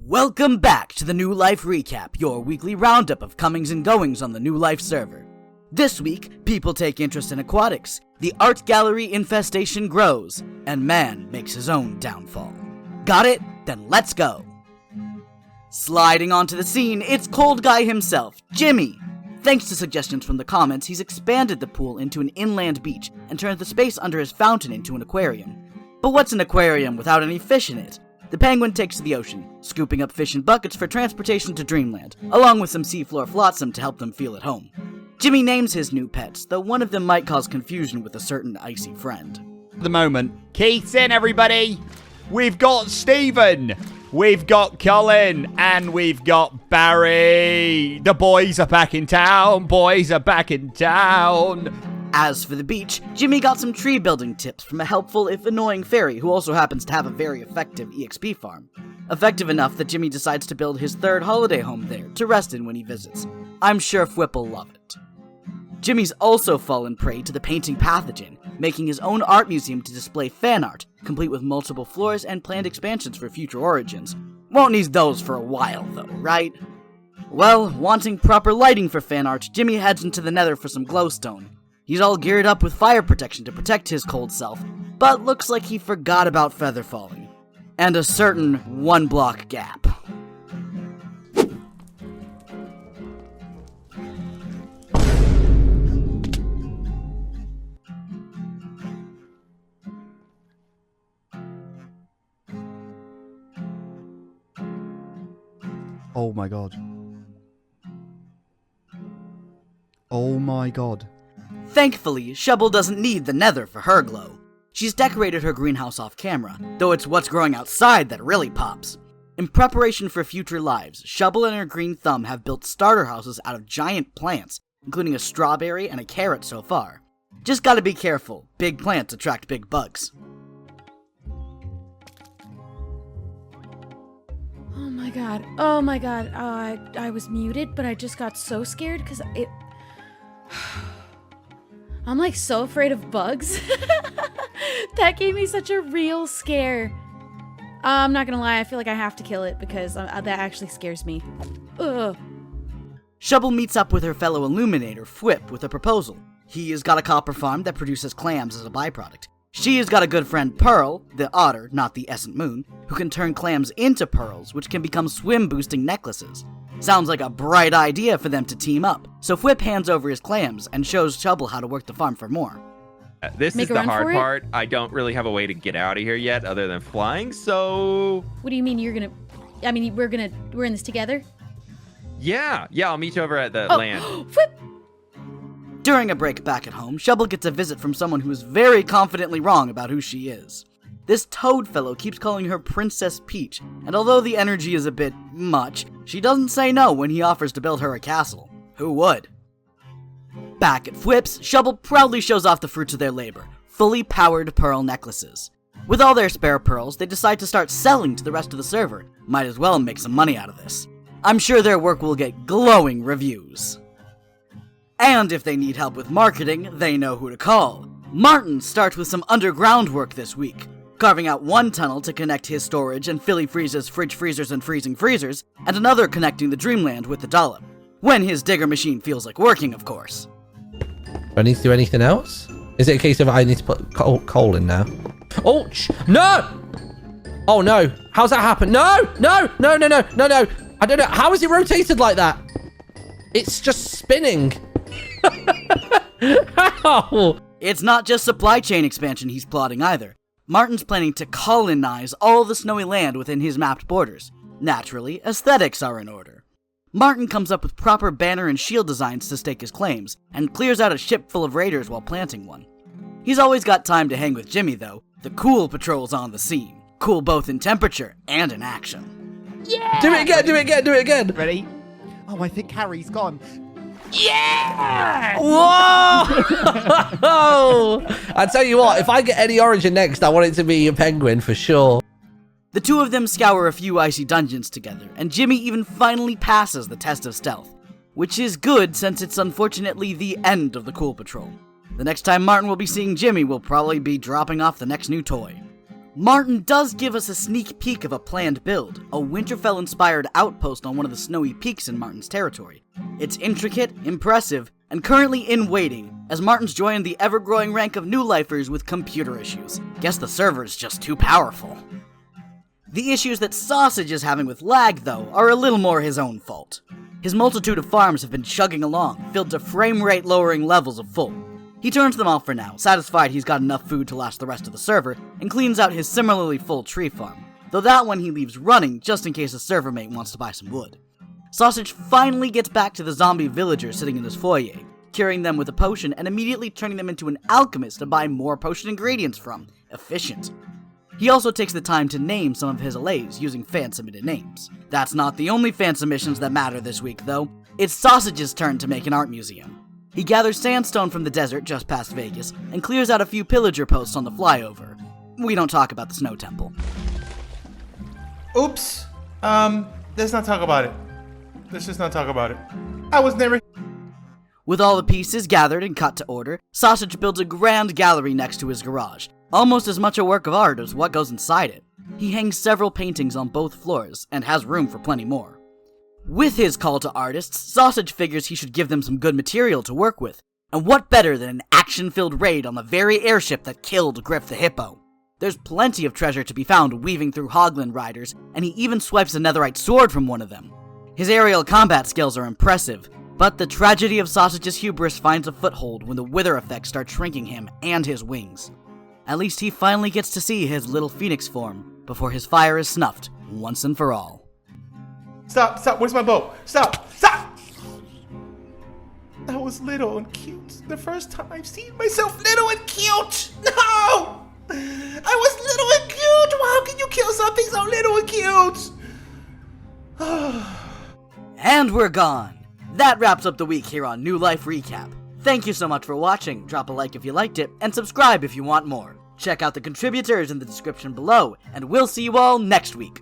Welcome back to the New Life Recap, your weekly roundup of comings and goings on the New Life server. This week, people take interest in aquatics, the art gallery infestation grows, and man makes his own downfall. Got it? Then let's go! Sliding onto the scene, it's Cold Guy himself, Jimmy! Thanks to suggestions from the comments, he's expanded the pool into an inland beach and turned the space under his fountain into an aquarium. But what's an aquarium without any fish in it? The penguin takes to the ocean, scooping up fish in buckets for transportation to Dreamland, along with some seafloor flotsam to help them feel at home. Jimmy names his new pets, though one of them might cause confusion with a certain icy friend. At the moment, Keith's in, everybody! We've got Stephen! We've got Colin! And we've got Barry! The boys are back in town! Boys are back in town! As for the beach, Jimmy got some tree building tips from a helpful if annoying fairy who also happens to have a very effective EXP farm. Effective enough that Jimmy decides to build his third holiday home there to rest in when he visits. I'm sure Fwip will love it. Jimmy's also fallen prey to the painting pathogen, making his own art museum to display fan art, complete with multiple floors and planned expansions for future origins. Won't need those for a while though, right? Well, wanting proper lighting for fan art, Jimmy heads into the nether for some glowstone. He's all geared up with fire protection to protect his cold self, but looks like he forgot about feather falling. And a certain one-block gap. Oh my god. Oh my god. Thankfully, Shovel doesn't need the nether for her glow. She's decorated her greenhouse off camera, though it's what's growing outside that really pops. In preparation for future lives, Shovel and her green thumb have built starter houses out of giant plants, including a strawberry and a carrot so far. Just gotta be careful, big plants attract big bugs. Oh my god, I was muted, but I just got so scared because I'm like so afraid of bugs. That gave me such a real scare. I'm not gonna lie, I feel like I have to kill it because that actually scares me. Ugh. Shovel meets up with her fellow illuminator, Fwip, with a proposal. He has got a copper farm that produces clams as a byproduct. She has got a good friend, Pearl, the otter, not the essence moon, who can turn clams into pearls, which can become swim-boosting necklaces. Sounds like a bright idea for them to team up, so Fwip hands over his clams and shows Shovel how to work the farm for more. This is the hard part. I don't really have a way to get out of here yet other than flying, so... What do you mean we're in this together? Yeah, I'll meet you over at the land. Fwip! During a break back at home, Shovel gets a visit from someone who is very confidently wrong about who she is. This toad fellow keeps calling her Princess Peach, and although the energy is a bit much, she doesn't say no when he offers to build her a castle. Who would? Back at Fwip's, Shovel proudly shows off the fruits of their labor, fully powered pearl necklaces. With all their spare pearls, they decide to start selling to the rest of the server. Might as well make some money out of this. I'm sure their work will get glowing reviews. And if they need help with marketing, they know who to call. Martin starts with some underground work this week, carving out one tunnel to connect his storage and Philly Freeze's fridge freezers and freezing freezers, and another connecting the Dreamland with the Dollop. When his digger machine feels like working, of course. Do I need to do anything else? Is it a case of I need to put coal in now? Oh, no! Oh no, how's that happen? No! I don't know, how is it rotated like that? It's just spinning. How? It's not just supply chain expansion he's plotting either. Martin's planning to colonize all the snowy land within his mapped borders. Naturally, aesthetics are in order. Martin comes up with proper banner and shield designs to stake his claims, and clears out a ship full of raiders while planting one. He's always got time to hang with Jimmy though. The cool patrol's on the scene. Cool both in temperature and in action. Yeah! Do it again. Ready? Oh, I think Harry's gone. Yeah! Whoa! I tell you what, if I get any origin next, I want it to be a penguin for sure. The two of them scour a few icy dungeons together, and Jimmy even finally passes the test of stealth, which is good since it's unfortunately the end of the Cool Patrol. The next time Martin will be seeing Jimmy will probably be dropping off the next new toy. Martin does give us a sneak peek of a planned build, a Winterfell-inspired outpost on one of the snowy peaks in Martin's territory. It's intricate, impressive, and currently in waiting, as Martin's joined the ever-growing rank of new lifers with computer issues. Guess the server's just too powerful. The issues that Sausage is having with lag, though, are a little more his own fault. His multitude of farms have been chugging along, filled to frame rate lowering levels of full. He turns them off for now, satisfied he's got enough food to last the rest of the server, and cleans out his similarly full tree farm, though that one he leaves running just in case a server mate wants to buy some wood. Sausage finally gets back to the zombie villagers sitting in his foyer, curing them with a potion and immediately turning them into an alchemist to buy more potion ingredients from. Efficient. He also takes the time to name some of his allays using fan-submitted names. That's not the only fan submissions that matter this week, though. It's Sausage's turn to make an art museum. He gathers sandstone from the desert just past Vegas, and clears out a few pillager posts on the flyover. We don't talk about the Snow Temple. Oops. Let's not talk about it. Let's just not talk about it. I was never... With all the pieces gathered and cut to order, Sausage builds a grand gallery next to his garage, almost as much a work of art as what goes inside it. He hangs several paintings on both floors, and has room for plenty more. With his call to artists, Sausage figures he should give them some good material to work with. And what better than an action-filled raid on the very airship that killed Griff the Hippo? There's plenty of treasure to be found weaving through Hogland riders, and he even swipes a netherite sword from one of them. His aerial combat skills are impressive, but the tragedy of Sausage's hubris finds a foothold when the wither effects start shrinking him and his wings. At least he finally gets to see his little phoenix form before his fire is snuffed once and for all. Stop, where's my bow? Stop! I was little and cute. The first time I've seen myself little and cute! No! I was little and cute! How can you kill something so little and cute? And we're gone! That wraps up the week here on New Life Recap. Thank you so much for watching, drop a like if you liked it, and subscribe if you want more. Check out the contributors in the description below, and we'll see you all next week.